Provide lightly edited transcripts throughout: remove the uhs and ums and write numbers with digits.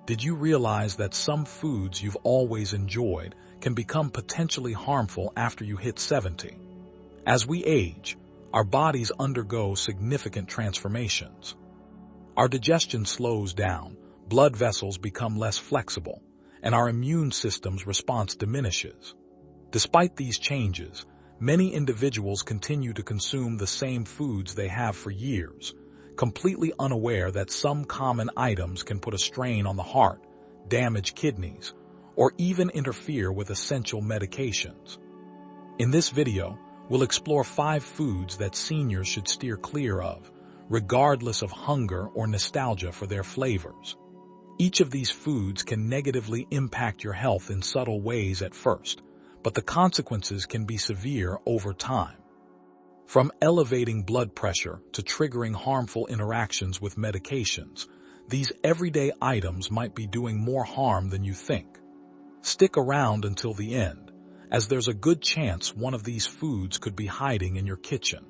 Did you realize that some foods you've always enjoyed can become potentially harmful after you hit 70? As we age, our bodies undergo significant transformations. Our digestion slows down, blood vessels become less flexible, and our immune system's response diminishes. Despite these changes, many individuals continue to consume the same foods they have for years, completely unaware that some common items can put a strain on the heart, damage kidneys, or even interfere with essential medications. In this video, we'll explore 5 foods that seniors should steer clear of, regardless of hunger or nostalgia for their flavors. Each of these foods can negatively impact your health in subtle ways at first, but the consequences can be severe over time. From elevating blood pressure to triggering harmful interactions with medications, these everyday items might be doing more harm than you think. Stick around until the end, as there's a good chance one of these foods could be hiding in your kitchen.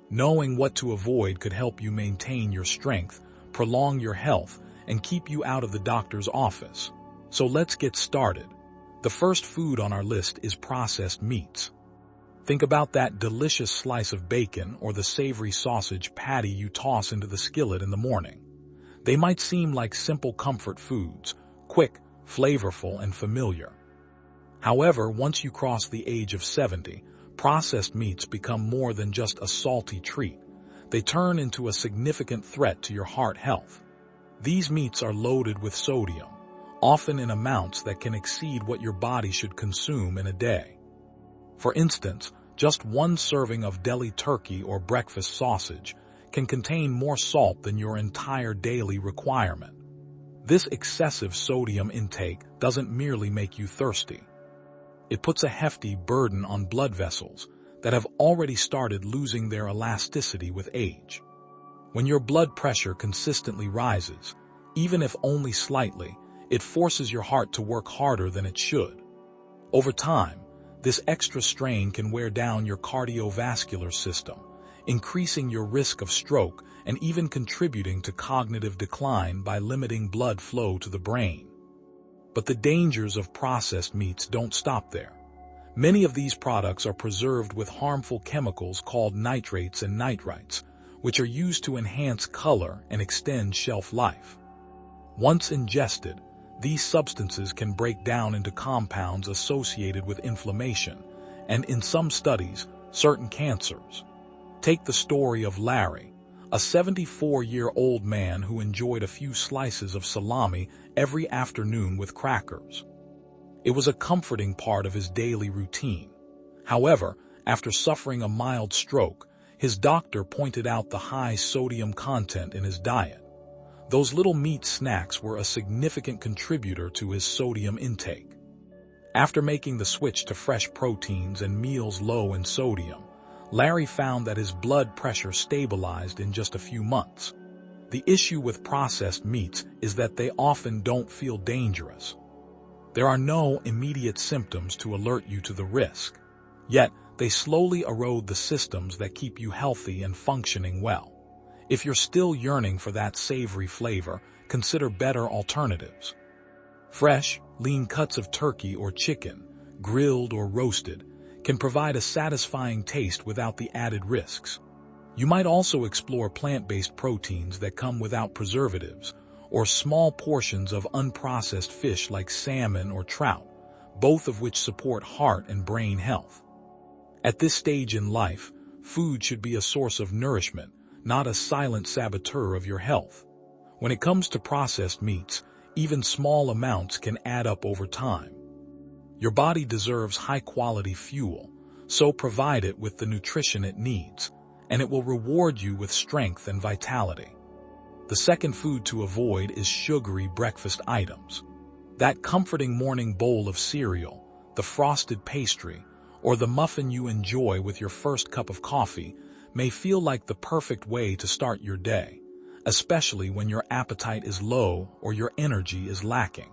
Knowing what to avoid could help you maintain your strength, prolong your health, and keep you out of the doctor's office. So let's get started. The first food on our list is processed meats. Think about that delicious slice of bacon or the savory sausage patty you toss into the skillet in the morning. They might seem like simple comfort foods, quick, flavorful, and familiar. However, once you cross the age of 70, processed meats become more than just a salty treat. They turn into a significant threat to your heart health. These meats are loaded with sodium, often in amounts that can exceed what your body should consume in a day. For instance, just one serving of deli turkey or breakfast sausage can contain more salt than your entire daily requirement. This excessive sodium intake doesn't merely make you thirsty. It puts a hefty burden on blood vessels that have already started losing their elasticity with age. When your blood pressure consistently rises, even if only slightly, it forces your heart to work harder than it should. Over time, this extra strain can wear down your cardiovascular system, increasing your risk of stroke and even contributing to cognitive decline by limiting blood flow to the brain. But the dangers of processed meats don't stop there. Many of these products are preserved with harmful chemicals called nitrates and nitrites, which are used to enhance color and extend shelf life. Once ingested, these substances can break down into compounds associated with inflammation and, in some studies, certain cancers. Take the story of Larry, a 74-year-old man who enjoyed a few slices of salami every afternoon with crackers. It was a comforting part of his daily routine. However, after suffering a mild stroke, his doctor pointed out the high sodium content in his diet. Those little meat snacks were a significant contributor to his sodium intake. After making the switch to fresh proteins and meals low in sodium, Larry found that his blood pressure stabilized in just a few months. The issue with processed meats is that they often don't feel dangerous. There are no immediate symptoms to alert you to the risk. Yet, they slowly erode the systems that keep you healthy and functioning well. If you're still yearning for that savory flavor, consider better alternatives. Fresh, lean cuts of turkey or chicken, grilled or roasted, can provide a satisfying taste without the added risks. You might also explore plant-based proteins that come without preservatives, or small portions of unprocessed fish like salmon or trout, both of which support heart and brain health. At this stage in life, food should be a source of nourishment, not a silent saboteur of your health. When it comes to processed meats, even small amounts can add up over time. Your body deserves high-quality fuel, so provide it with the nutrition it needs, and it will reward you with strength and vitality. The second food to avoid is sugary breakfast items. That comforting morning bowl of cereal, the frosted pastry, or the muffin you enjoy with your first cup of coffee may feel like the perfect way to start your day, especially when your appetite is low or your energy is lacking.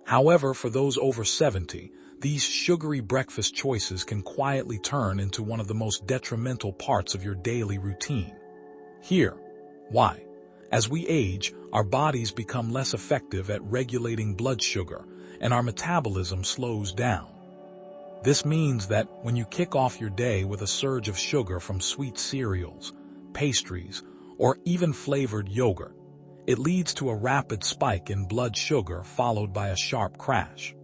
However, for those over 70, these sugary breakfast choices can quietly turn into one of the most detrimental parts of your daily routine. Here, why? As we age, our bodies become less effective at regulating blood sugar, and our metabolism slows down. This means that when you kick off your day with a surge of sugar from sweet cereals, pastries, or even flavored yogurt, it leads to a rapid spike in blood sugar followed by a sharp crash.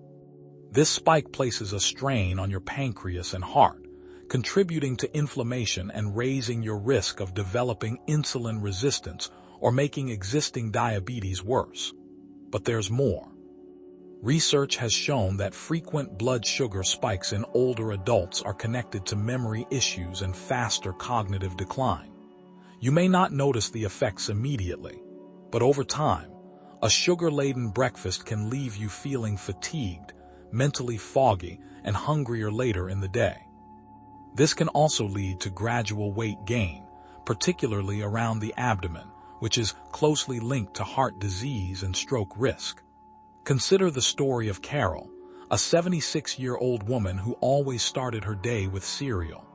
This spike places a strain on your pancreas and heart, contributing to inflammation and raising your risk of developing insulin resistance or making existing diabetes worse. But there's more. Research has shown that frequent blood sugar spikes in older adults are connected to memory issues and faster cognitive decline. You may not notice the effects immediately, but over time, a sugar-laden breakfast can leave you feeling fatigued, mentally foggy, and hungrier later in the day. This can also lead to gradual weight gain, particularly around the abdomen, which is closely linked to heart disease and stroke risk. Consider the story of Carol, a 76-year-old woman who always started her day with cereal.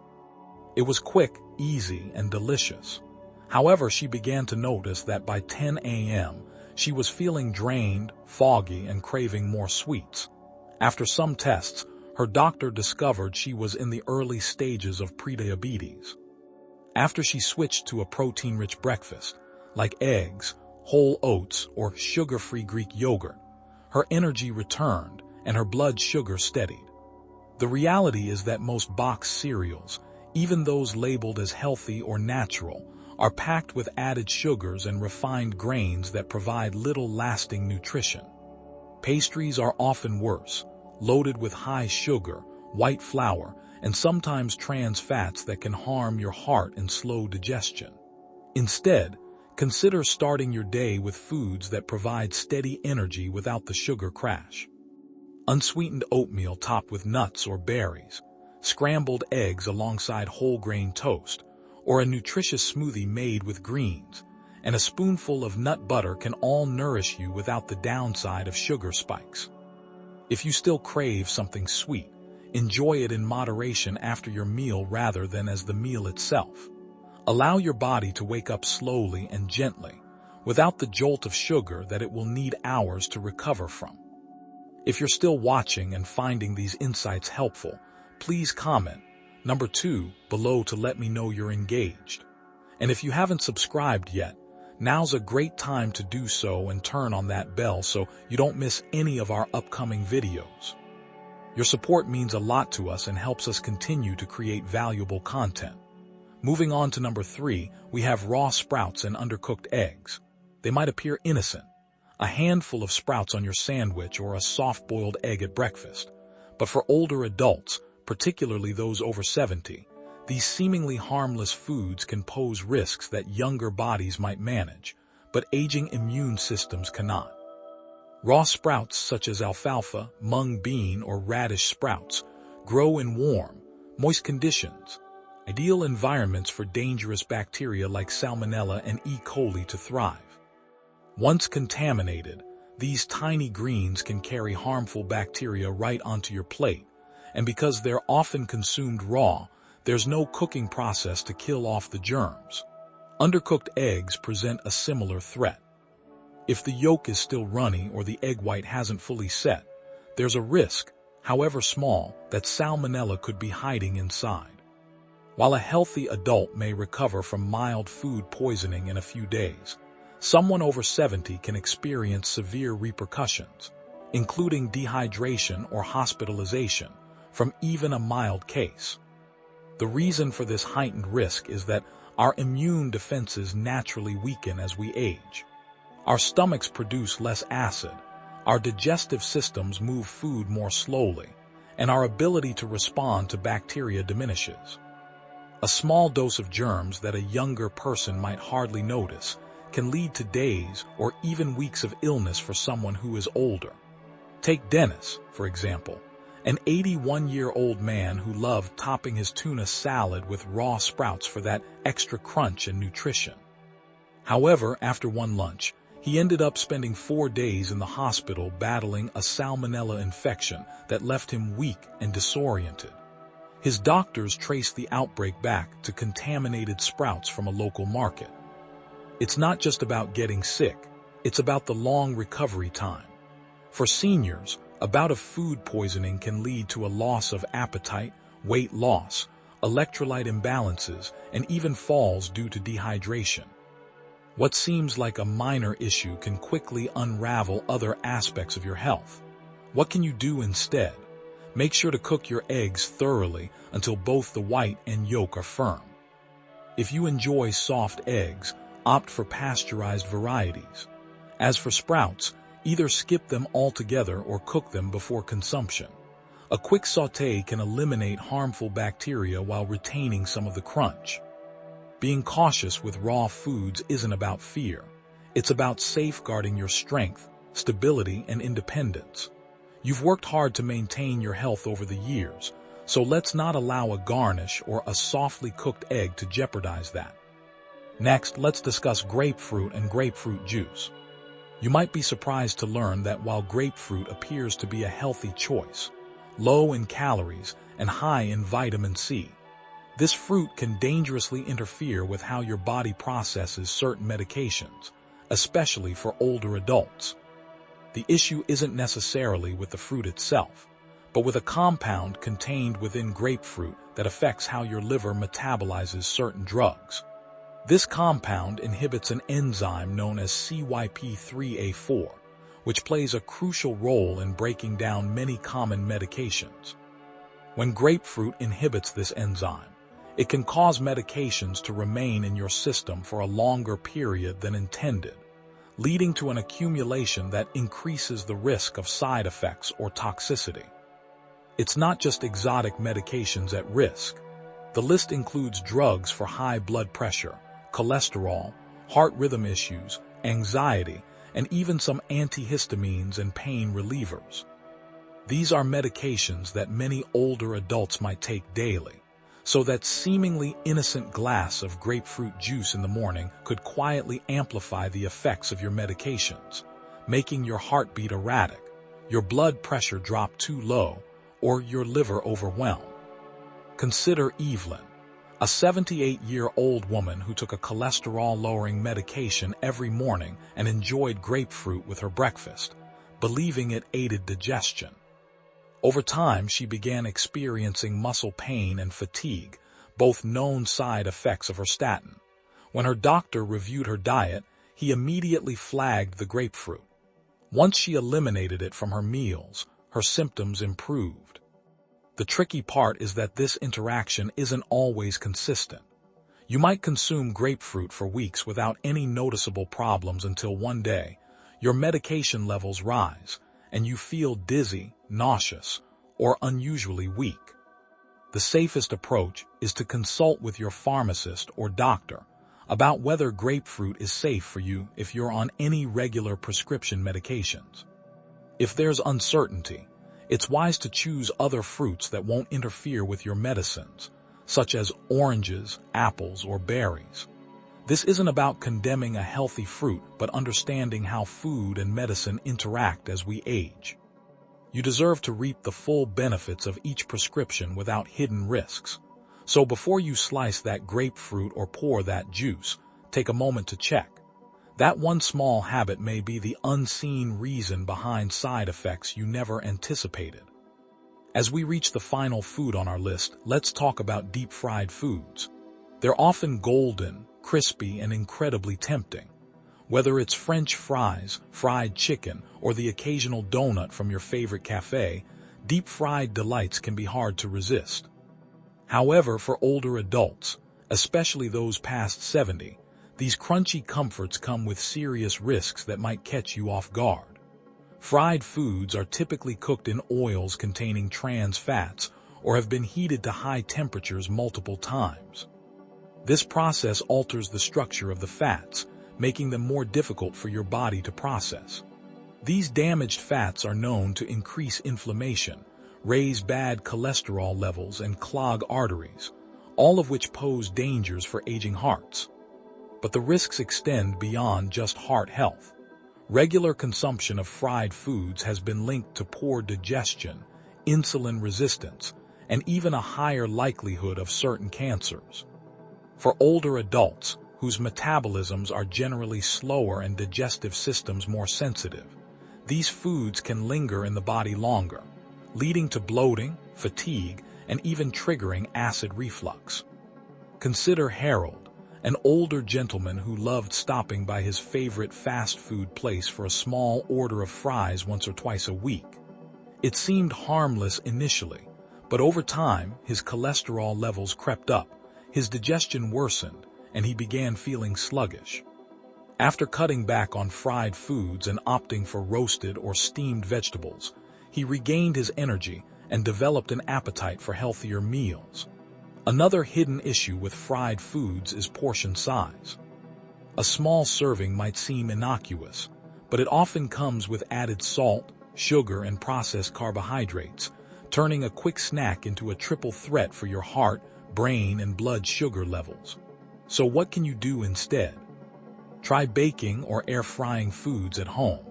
It was quick, easy, and delicious. However, she began to notice that by 10 a.m., she was feeling drained, foggy, and craving more sweets. After some tests, her doctor discovered she was in the early stages of prediabetes. After she switched to a protein-rich breakfast, like eggs, whole oats, or sugar-free Greek yogurt, her energy returned and her blood sugar steadied. The reality is that most boxed cereals, even those labeled as healthy or natural, are packed with added sugars and refined grains that provide little lasting nutrition. Pastries are often worse, loaded with high sugar, white flour, and sometimes trans fats that can harm your heart and slow digestion. Instead, consider starting your day with foods that provide steady energy without the sugar crash. Unsweetened oatmeal topped with nuts or berries, scrambled eggs alongside whole grain toast, or a nutritious smoothie made with greens, and a spoonful of nut butter can all nourish you without the downside of sugar spikes. If you still crave something sweet, enjoy it in moderation after your meal rather than as the meal itself. Allow your body to wake up slowly and gently, without the jolt of sugar that it will need hours to recover from. If you're still watching and finding these insights helpful, please comment number 2 below to let me know you're engaged. And if you haven't subscribed yet, now's a great time to do so and turn on that bell so you don't miss any of our upcoming videos. Your support means a lot to us and helps us continue to create valuable content. Moving on to number 3, we have raw sprouts and undercooked eggs. They might appear innocent, a handful of sprouts on your sandwich or a soft-boiled egg at breakfast. But for older adults, particularly those over 70, these seemingly harmless foods can pose risks that younger bodies might manage, but aging immune systems cannot. Raw sprouts such as alfalfa, mung bean, or radish sprouts grow in warm, moist conditions, ideal environments for dangerous bacteria like Salmonella and E. coli to thrive. Once contaminated, these tiny greens can carry harmful bacteria right onto your plate, and because they're often consumed raw, there's no cooking process to kill off the germs. Undercooked eggs present a similar threat. If the yolk is still runny or the egg white hasn't fully set, there's a risk, however small, that Salmonella could be hiding inside. While a healthy adult may recover from mild food poisoning in a few days, someone over 70 can experience severe repercussions, including dehydration or hospitalization, from even a mild case. The reason for this heightened risk is that our immune defenses naturally weaken as we age. Our stomachs produce less acid, our digestive systems move food more slowly, and our ability to respond to bacteria diminishes. A small dose of germs that a younger person might hardly notice can lead to days or even weeks of illness for someone who is older. Take Dennis, for example, an 81-year-old man who loved topping his tuna salad with raw sprouts for that extra crunch and nutrition. However, after one lunch, he ended up spending 4 days in the hospital battling a salmonella infection that left him weak and disoriented. His doctors traced the outbreak back to contaminated sprouts from a local market. It's not just about getting sick, it's about the long recovery time. For seniors, a bout of food poisoning can lead to a loss of appetite, weight loss, electrolyte imbalances, and even falls due to dehydration. What seems like a minor issue can quickly unravel other aspects of your health. What can you do instead? Make sure to cook your eggs thoroughly until both the white and yolk are firm. If you enjoy soft eggs, opt for pasteurized varieties. As for sprouts, either skip them altogether or cook them before consumption. A quick sauté can eliminate harmful bacteria while retaining some of the crunch. Being cautious with raw foods isn't about fear. It's about safeguarding your strength, stability, and independence. You've worked hard to maintain your health over the years, so let's not allow a garnish or a softly cooked egg to jeopardize that. Next, let's discuss grapefruit and grapefruit juice. You might be surprised to learn that while grapefruit appears to be a healthy choice, low in calories and high in vitamin C, this fruit can dangerously interfere with how your body processes certain medications, especially for older adults. The issue isn't necessarily with the fruit itself, but with a compound contained within grapefruit that affects how your liver metabolizes certain drugs. This compound inhibits an enzyme known as CYP3A4, which plays a crucial role in breaking down many common medications. When grapefruit inhibits this enzyme, it can cause medications to remain in your system for a longer period than intended, leading to an accumulation that increases the risk of side effects or toxicity. It's not just exotic medications at risk. The list includes drugs for high blood pressure, cholesterol, heart rhythm issues, anxiety, and even some antihistamines and pain relievers. These are medications that many older adults might take daily, so that seemingly innocent glass of grapefruit juice in the morning could quietly amplify the effects of your medications, making your heartbeat erratic, your blood pressure drop too low, or your liver overwhelmed. Consider Evelyn, a 78-year-old woman who took a cholesterol-lowering medication every morning and enjoyed grapefruit with her breakfast, believing it aided digestion. Over time, she began experiencing muscle pain and fatigue, both known side effects of her statin. When her doctor reviewed her diet, he immediately flagged the grapefruit. Once she eliminated it from her meals, her symptoms improved. The tricky part is that this interaction isn't always consistent. You might consume grapefruit for weeks without any noticeable problems until one day, your medication levels rise, and you feel dizzy, nauseous, or unusually weak. The safest approach is to consult with your pharmacist or doctor about whether grapefruit is safe for you if you're on any regular prescription medications. If there's uncertainty, it's wise to choose other fruits that won't interfere with your medicines, such as oranges, apples, or berries. This isn't about condemning a healthy fruit, but understanding how food and medicine interact as we age. You deserve to reap the full benefits of each prescription without hidden risks. So before you slice that grapefruit or pour that juice, take a moment to check. That one small habit may be the unseen reason behind side effects you never anticipated. As we reach the final food on our list, let's talk about deep-fried foods. They're often golden, crispy, and incredibly tempting. Whether it's French fries, fried chicken, or the occasional donut from your favorite cafe, deep-fried delights can be hard to resist. However, for older adults, especially those past 70, these crunchy comforts come with serious risks that might catch you off guard. Fried foods are typically cooked in oils containing trans fats or have been heated to high temperatures multiple times. This process alters the structure of the fats, making them more difficult for your body to process. These damaged fats are known to increase inflammation, raise bad cholesterol levels, and clog arteries, all of which pose dangers for aging hearts. But the risks extend beyond just heart health. Regular consumption of fried foods has been linked to poor digestion, insulin resistance, and even a higher likelihood of certain cancers. For older adults whose metabolisms are generally slower and digestive systems more sensitive. These foods can linger in the body longer, leading to bloating, fatigue, and even triggering acid reflux. Consider Harold, an older gentleman who loved stopping by his favorite fast food place for a small order of fries once or twice a week. It seemed harmless initially, but over time his cholesterol levels crept up, his digestion worsened, and he began feeling sluggish. After cutting back on fried foods and opting for roasted or steamed vegetables, he regained his energy and developed an appetite for healthier meals. Another hidden issue with fried foods is portion size. A small serving might seem innocuous, but it often comes with added salt, sugar, and processed carbohydrates, turning a quick snack into a triple threat for your heart, brain, and blood sugar levels. So what can you do instead? Try baking or air frying foods at home.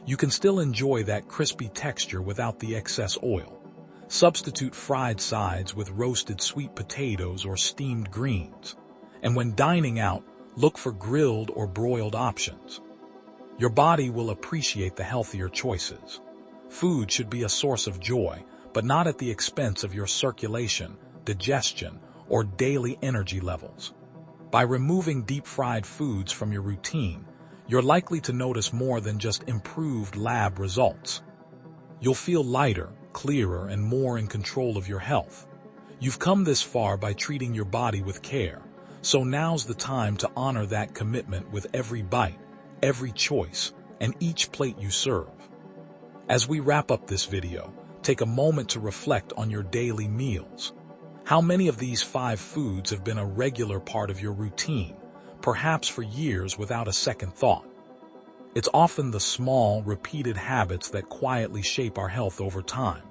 You can still enjoy that crispy texture without the excess oil. Substitute fried sides with roasted sweet potatoes or steamed greens. And when dining out, look for grilled or broiled options. Your body will appreciate the healthier choices. Food should be a source of joy, but not at the expense of your circulation, digestion, or daily energy levels. By removing deep-fried foods from your routine, you're likely to notice more than just improved lab results. You'll feel lighter, clearer, and more in control of your health. You've come this far by treating your body with care, so now's the time to honor that commitment with every bite, every choice, and each plate you serve. As we wrap up this video, take a moment to reflect on your daily meals. How many of these 5 foods have been a regular part of your routine, perhaps for years without a second thought? It's often the small, repeated habits that quietly shape our health over time.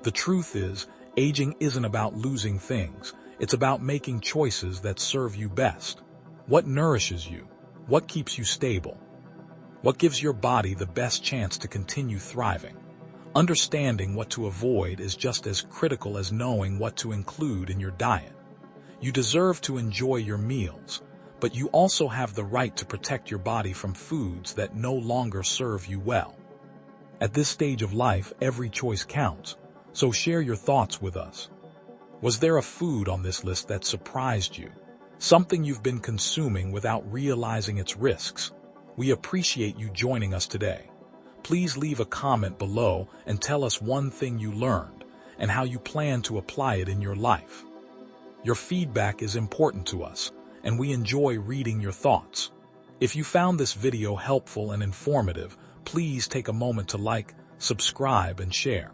The truth is, aging isn't about losing things. It's about making choices that serve you best. What nourishes you? What keeps you stable? What gives your body the best chance to continue thriving? Understanding what to avoid is just as critical as knowing what to include in your diet. You deserve to enjoy your meals, but you also have the right to protect your body from foods that no longer serve you well. At this stage of life, every choice counts, so share your thoughts with us. Was there a food on this list that surprised you? Something you've been consuming without realizing its risks? We appreciate you joining us today. Please leave a comment below and tell us one thing you learned and how you plan to apply it in your life. Your feedback is important to us, and we enjoy reading your thoughts. If you found this video helpful and informative, please take a moment to like, subscribe, and share.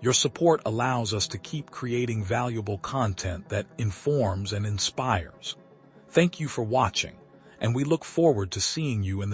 Your support allows us to keep creating valuable content that informs and inspires. Thank you for watching, and we look forward to seeing you in the